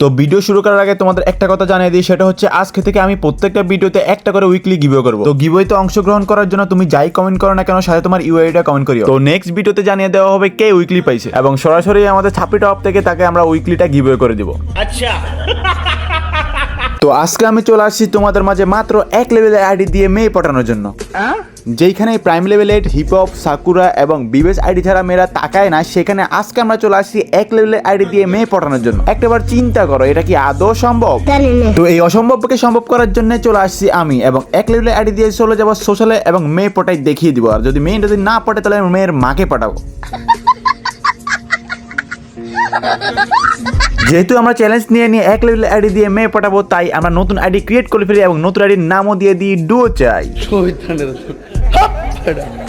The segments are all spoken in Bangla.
তো ভিডিও শুরু করার আগে তোমাদের একটা কথা জানিয়ে দিই, সেটা হচ্ছে আজকে থেকে আমি প্রত্যেকটা ভিডিওতে একটা করে উইকলি গিভওয়ে করব। তো গিভওয়েতে অংশগ্রহণ করার জন্য তুমি যাই কমেন্ট করো না কেন, সাথে তোমার ইউআইডিটা কমেন্ট করিও। তো নেক্সট ভিডিওতে জানিয়ে দেওয়া হবে কে উইকলি পাইছে, এবং সরাসরি আমাদের ছাপড়ি টপ থেকে তাকে আমরা উইকলিটা গিভওয়ে করে দিব। আচ্ছা। তো আজকে আমি চলে আসছি তোমাদের মাঝে মাত্র এক লেভেলের আইডি দিয়ে মেয়ে পটানোর জন্য, যেখানে prime level 8 hip hop sakura এবং বিবেস আইডি ছাড়া মেয়েরা তাকায় না, সেখানে আজকে আমরা চলে আসছি এক লেভেলের আইডি দিয়ে মেয়ে পটানোর জন্য। একটাবার চিন্তা করো, এটা কি আদৌ সম্ভব? তো এই অসম্ভবকে সম্ভব করার জন্য চলে আসছি আমি, এবং এক লেভেলের আইডি দিয়ে চলে যাবো সোশ্যালে এবং মেয়ে পটাই দেখিয়ে দিব। আর যদি মেয়ে যদি না পটে তাহলে মেয়ের মাকে পাঠাবো। যেহেতু আমরা চ্যালেঞ্জ নিয়ে এক লেভেল আইডি দিয়ে মেয়ে পাঠাবো, তাই আমরা নতুন আইডি ক্রিয়েট করে ফেলি এবং নতুন আইডির নামও দিয়ে দিই ডুও চাই।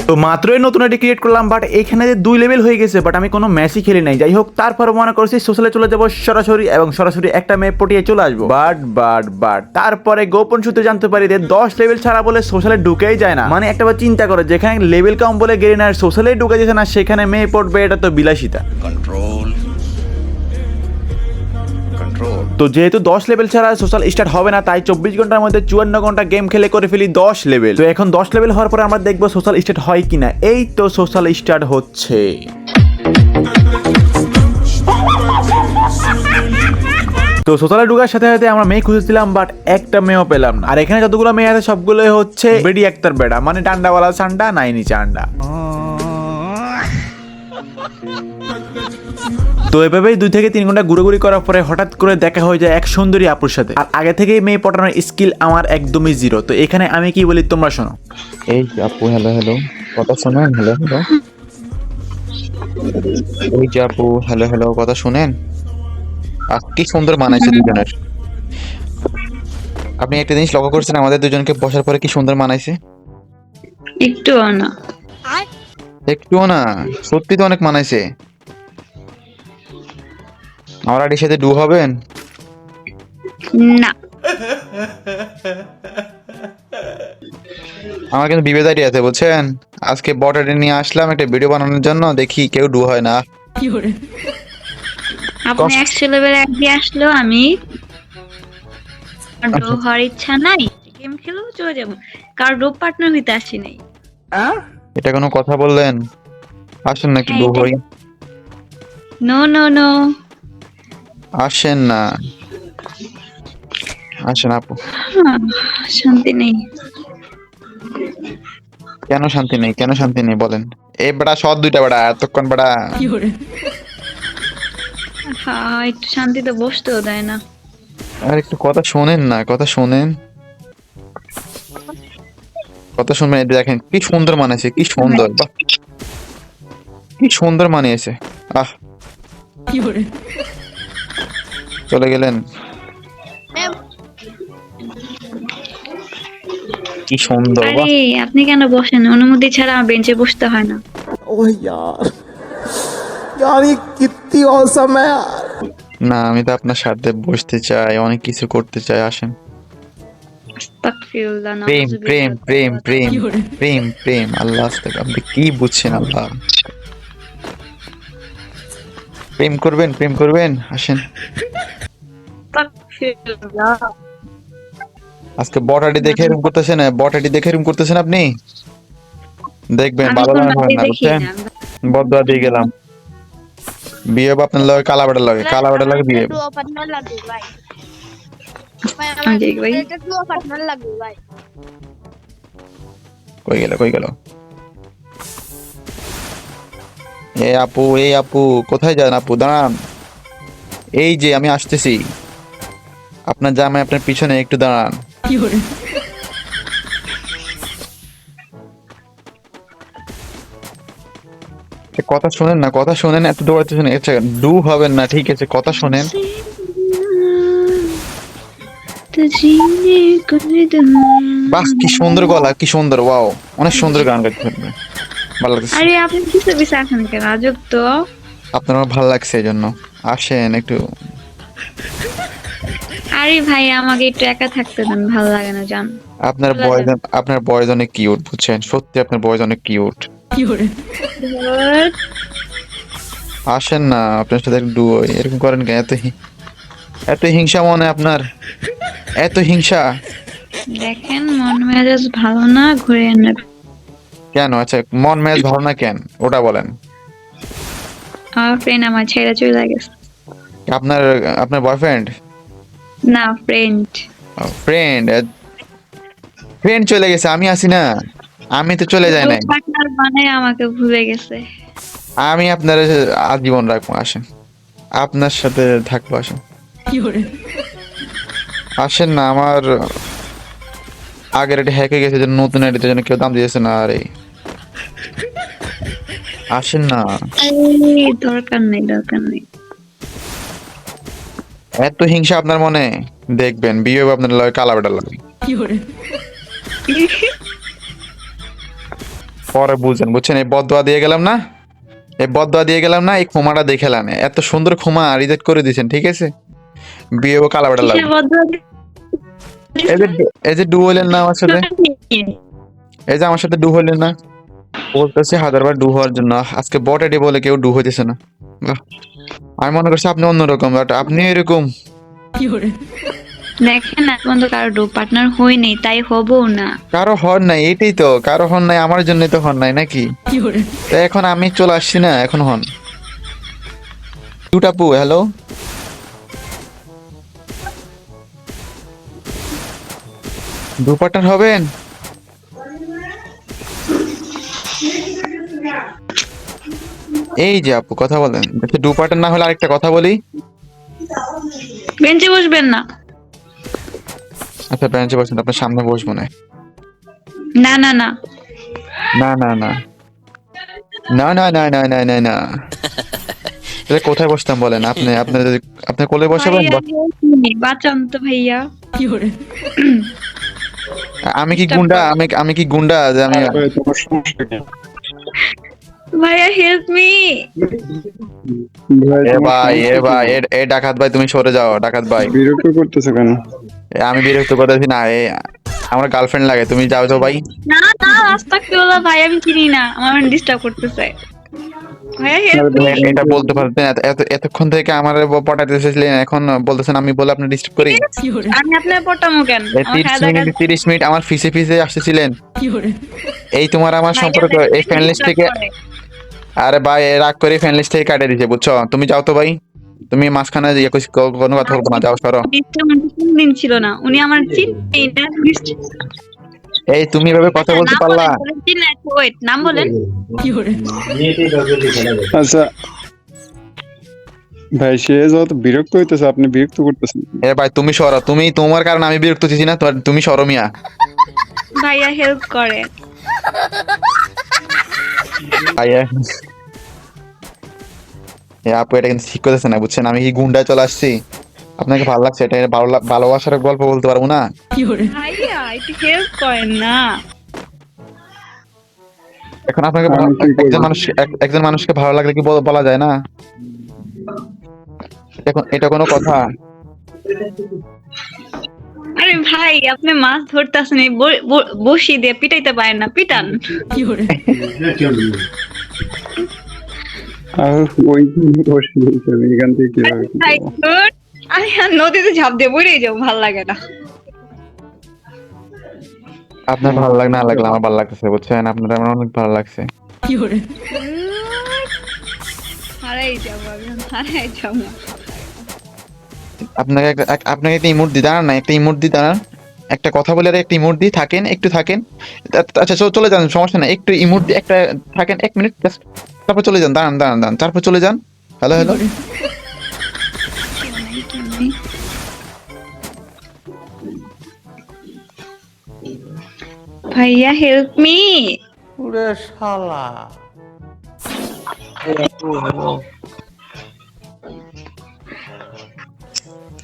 তো মাত্রই নতুন আইডি ক্রিয়েট করলাম, বাট এখানে 2 লেভেল হয়ে গেছে, বাট আমি কোনো ম্যাচই খেলি নাই। যাই হোক, তারপর মনে করছি সোশ্যালে চলে যাবো সরাসরি এবং সরাসরি একটা মেয়ে পটিয়ে চলে আসবো। বাট তারপরে গোপন সূত্রে জানতে পারি যে 10 লেভেল ছাড়া বলে সোশ্যালে ঢুকেই যায় না। মানে একটাবার চিন্তা করো, যেখানে লেভেল কম বলে গেলে না সোশ্যালে ঢুকে যেতে না, সেখানে মেয়ে পড়বে, এটা তো বিলাসিতা। তো যেহেতু 10 লেভেল ছাড়া সোশ্যাল স্টার্ট হবে না, তাই 24 ঘন্টার মধ্যে 54 ঘন্টা গেম খেলে করে ফেলি 10 লেভেল। তো এখন 10 লেভেল হওয়ার পরে আমরা দেখবো সোশ্যাল স্টার্ট হয় কিনা। এই তো সোশ্যাল স্টার্ট হচ্ছে। তো সোশ্যালে ঢুকার সাথে সাথে আমরা মেয়ে খুঁজেছিলাম, বাট একটা মেয়েও পেলাম না। আর এখানে যতগুলো মেয়ে আছে সবগুলোই হচ্ছে বেডি একটার বেড়া, মানে ডান্ডাওয়ালা চান্ডা নাই নিচে আন্ডা। তো এভাবেই 2 থেকে 3 ঘন্টা ঘুরোঘুরি করার পরে হঠাৎ করে দেখা হয়ে যায় এক সুন্দরী আপুর সাথে। আর আগে থেকেই মেয়ে পটানোর স্কিল আমার একদমই জিরো। তো এখানে আমি কি বলি তোমরা শোনো। এই আপু, হ্যালো কথা শুনেন। হ্যালো এই যে আপু, হ্যালো কথা শুনেন। কি সুন্দর মানাইছে দুজনের। আপনি একটা জিনিস লক্ষ্য করছেন, আমাদের দুজনকে বসার পরে কি সুন্দর মানাইছে? একটুও না। একটুও না, সত্যি তো অনেক মানাইছে। আমার আইডির সাথে ডু হবেন? না, আমার কিন্তু বিবেদ আইডি আছে বুঝছেন। আজকে বট আইডি নিয়ে আসলাম একটা ভিডিও বানানোর জন্য, দেখি কেউ ডু হয় না। আপনি 100 লেভেল দিয়ে আসলো, আমি ডো হওয়ার ইচ্ছা নাই, গেম খেলেও চলে যাবো, কারণ ডো পার্টনার হইতে আসি নাই। এটা কোনো কথা বললেন? আসেন না একটু ডু হই। নো, আসেন না, আসেন আপু। শান্তি নেই। কেন শান্তি নেই বলেন? এ বেটা সৎ দুইটা বেটা, এতক্ষণ বেটা। হ্যাঁ, একটু শান্তিতে বসতেও দেয় না। আর একটু কথা শোনেন না, কথা শুনবেন। এই দেখেন কি সুন্দর মানিয়েছে, কি সুন্দর, বাহ কি সুন্দর মানিয়েছে। আহ চলে গেলেন, কি সুন্দর। আরে আপনি কেন বসেন? অনুমতি ছাড়া আমার বেঞ্চে বসতে হয় না। ओह यार यार ये कितनी औसम है यार। না, আমি তো আপনার সাথে বসতে চাই, অনেক কিছু করতে চাই। আসেন। আস্তাগফিরুল্লাহ, প্রেম প্রেম নাউযুবিল্লাহ। প্রেম প্রেম প্রেম প্রেম আল্লাহ, আপনি কি বুঝছেন? আল্লাহ, প্রেম করবেন। আসেন। আস্তাগফিরুল্লাহ। আজকে বটাটি দেখে এরকম করতেছেন আপনি। দেখবেন আমি ভালো কোন হয় বাড়ি না, দেখি বুঝছেন? না। বদয়া দিয়ে গেলাম। বিয়ে হবে আপনার লগে, কালাবাটার লগে বিয়ে হবে। আমি দেখি ভাই। কই গেল? এই আপু কোথায় যান? আপু দাঁড়ান, এই যে আমি আসতেছি। আপনার জামাই আপনার পিছনে, একটু দাঁড়ান। কথা শোনেন, এত দৌড়াতেছেন। আচ্ছা ডু হবেন না, ঠিক আছে, কথা শোনেন। বাহ কি সুন্দর গলা, কি সুন্দর, ওয়াও অনেক সুন্দর গান গাইতে পারবে। ভালো লাগছে। আরে আপনি পিছে আছেন কেন? আজব তো। আপনার আমার ভালো লাগছে, এই জন্য আসেন একটু। আরে ভাই, আমাকে একটু একা থাকতে দেন, ভালো লাগে না জান। আপনার বয়স অনেক কিউট, বুঝছেন? সত্যি আপনার বয়স অনেক কিউট। আসেন না, আপনার সাথে একটু এরকম করেন কেন? এত হিংসা মনে আপনার, এত হিংসা দেখেন মন মেজাজ ভালো না, ঘুরে এনে কেন? আচ্ছা মন মেজাজ ভালো না কেন ওটা বলেন। আমার ফ্রেন্ড আমার ছেড়ে চলে গেছে। আপনার আপনার বয়ফ্রেন্ড? না, ফ্রেন্ড। ফ্রেন্ড? ফ্রেন্ড চলে গেছে, আমি আছি না, আমি তো চলে যাই নাই। পার্টনার বানায় আমাকে ভুলে গেছে। আমি আপনার আজীবন রাখবো, আসেন আপনার সাথে থাকবো, আসেন আসেন না। আমার আগের আইডি হ্যাক হয়ে গেছে, জন্য নতুন আইডিতে জন্য কেউ দাম দিয়েছে না। আরে আসেন না। এই দরকার নেই, দরকার নেই। এত হিংসা আপনার মনে, দেখবেন বিয়ে হবে আপনার লগে কালা বেটার লাগে। পরে বুঝছেন, বুঝছেন? এই বদদোয়া দিয়ে গেলাম না, এই বদদোয়া দিয়ে গেলাম না, এই ক্ষমাটা দেখেলাম, এত সুন্দর ক্ষমা রিজেক্ট করে দিয়েছেন, ঠিক আছে? বিয়ে হবে কালা বেটার কিসের লাগবে। বদলা এই যে ডু হইলেন না আমার সাথে, এই যে আমার সাথে ডু হইলেন না, বলতেছি হাজারবার ডু হওয়ার জন্য, আজকে বট এডি বলে কেউ ডু হইতেছে না। বাহ, আমি মনে করছি আপনি অন্যরকম, বাট আপনি এরকম। দেখেন না, বন্ধু কারো ডো পার্টনার হই নেই, তাই হবো না। কারো হন নাই, এটাই তো, কারো হন নাই, আমার জন্যই তো হন নাই নাকি? তো এখন আমি চলে আসছি না, এখন হন। টুটাপু হ্যালো, ডু পার্টনার হবেন? এই যে আপু কথা বলেন, ডু পার্টনার না হলে আরেকটা কথা বলি। বেঞ্চে বসবেন না। আচ্ছা বেঞ্চে বসেন, আপনার সামনে বসবো না। না না না, না না না না না না না না না না, তাহলে কোথায় বসতাম বলেন? আপনি আপনার যদি আপনার কোলে বসাবেন ভাইয়া বাঁচান তো ভাইয়া। আমি কি গুন্ডা? আমি কি গুন্ডা যে আমি? ভাইয়া হেল্প মি। এ ভাই, এ ভাই, এ ডাকাত ভাই, তুমি সরে যাও ডাকাত ভাই। বিরক্ত করতেছো কেন? আমি বিরক্ত করতেছি না, আমার গার্লফ্রেন্ড লাগে, তুমি যাও তো ভাই। না না, রাস্তা কি হলো ভাই, আমি চিনি না, আমার ডিস্টার্ব করতেছে। ভাইয়া হেল্প মি। এটা বলতে পারতেন, এতক্ষণ থেকে আমার পটাতে এসেছিলেন, এখন বলতেছেন আমি বলে আপনি ডিস্টার্ব করি? আমি আপনার পটামো কেন? আমার খাওয়া দাওয়া 30 মিনিট আমার ফিসে ফিসে আসতেছিলেন। এই তোমার আমার সম্পর্ক এই ফ্যান লিস্ট থেকে, আরে ভাই এ রাগ করে ফ্যান লিস্ট থেকে কাটিয়ে দিছে, বুঝছো? তুমি যাও তো ভাই, তুমি মাঝখানে কোনো কথা বলবো না, যাও সরো। দিন ছিল না, উনি আমার চিনতেই না। এই তুমি এভাবে কথা বলতে পারলা? ওয়েট, নাম বলেন। আচ্ছা ভাই, সে যত বিরক্ত হইতেছে আপনি বিরক্ত করতেছেন। এ ভাই তুমি সরো, তুমি তোমার কারণে আমি বিরক্ত হচ্ছি না, তুমি সরো মিয়া। ভাইয়া হেল্প করে। ভাইয়া এ আপু এটা কিন্তু ঠিক করতেছে না, বুঝছেন? আমি কি গুন্ডায় চলে আসছি? আপনাকে ভালো লাগছে? এটা ভালোবাসার গল্প বলতে পারবো না? ভাইয়া একটু হেল্প করেন না। এখন আপনাকে আমি কি করবো? একজন মানুষকে ভালো লাগলে কি বলা যায় না? এখন এটা কোনো কথা? আরে ভাই, আপনি মাছ ধরতে আসেন, বসি দিয়ে পিটাইতে পারেন না, পিটান। আর ওই বসে রয়েছে, এখান থেকে কিভাবে কি ভাই, করবো? ধুর। আরে আর নদীতে ঝাঁপ দিয়ে বইরেই যাও, ভাল লাগে না। আপনার ভালো লাগে না লাগলে আমার ভালো লাগতেছে, বুঝছেন? আপনার আমার অনেক ভালো লাগছে। হারাই যাবো আমি, হারাই যাবো। আপনাকে একটা ইমোট দি, দাঁড়ান না, একটা ইমোট দি, দাঁড়ান। একটা কথা বলে আর একটা ইমোট দি, থাকেন একটু থাকেন। আচ্ছা চলে যান, সমস্যা নাই, একটু ইমোট দি, একটা থাকেন 1 মিনিট জাস্ট, তারপর চলে যান। দাঁড়ান দাঁড়ান দাঁড়ান, তারপর চলে যান। হ্যালো হ্যালো, ভাইয়া হেল্প মি।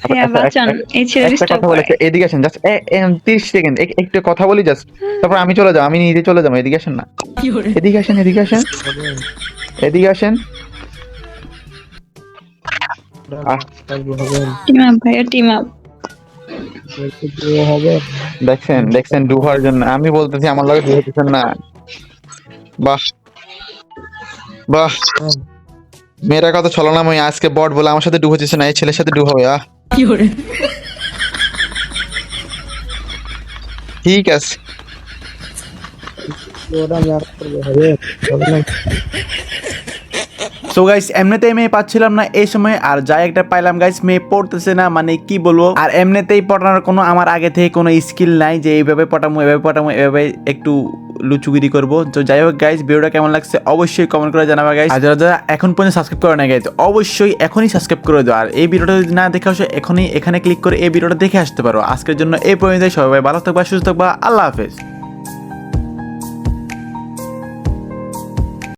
ভাইয়া বাঁচান, এই ছেলে একটা ডিস্টার্ব কথা করে। বলেছে, এদিকে আসেন জাস্ট 30 সেকেন্ড, একটু কথা বলি জাস্ট, তারপর আমি চলে যাবো, আমি নিজে চলে যাবো। এদিকে আসেন না, এদিকে আসেন, এদিকে আসেন, এদিকে আসেন। টিম আপ ভাইয়া, টিম আপ। দেখছেন দেখছেন ডু হওয়ার জন্য আমি বলতেছি, আমার লগে ডু হতেছেন না। বাহ বাহ, মেয়েরা কত ছলনাময়ী, আজকে বট বলে আমার সাথে ডু হচ্ছে না, এই ছেলের সাথে ডু হবে। ঠিক আছে। সো গাইস এমনিতেই মেয়ে পাচ্ছিলাম না এই সময়, আর যাই একটা পাইলাম গাইস, মেয়ে পড়তেছে না, মানে কি বলবো। আর এমনিতেই পটানোর কোনো আমার আগে থেকে কোনো স্কিল নাই যে এইভাবে পটামো এভাবে একটু লুচুগিরি করবো। তো যাই হোক গাইস, ভিডিওটা কেমন লাগছে অবশ্যই কমেন্ট করে জানাবা গাইস। আর যারা এখন পর্যন্ত সাবস্ক্রাইব করে না গাইস, অবশ্যই এখনই সাবস্ক্রাইব করে দাও। আর এই ভিডিওটা যদি না দেখে আসো, এখনই এখানে ক্লিক করে এই ভিডিওটা দেখে আসতে পারো। আজকের জন্য এই পর্যন্ত, সবাই ভালো থাকবা, সুস্থ থাকবা, আল্লাহ হাফেজ।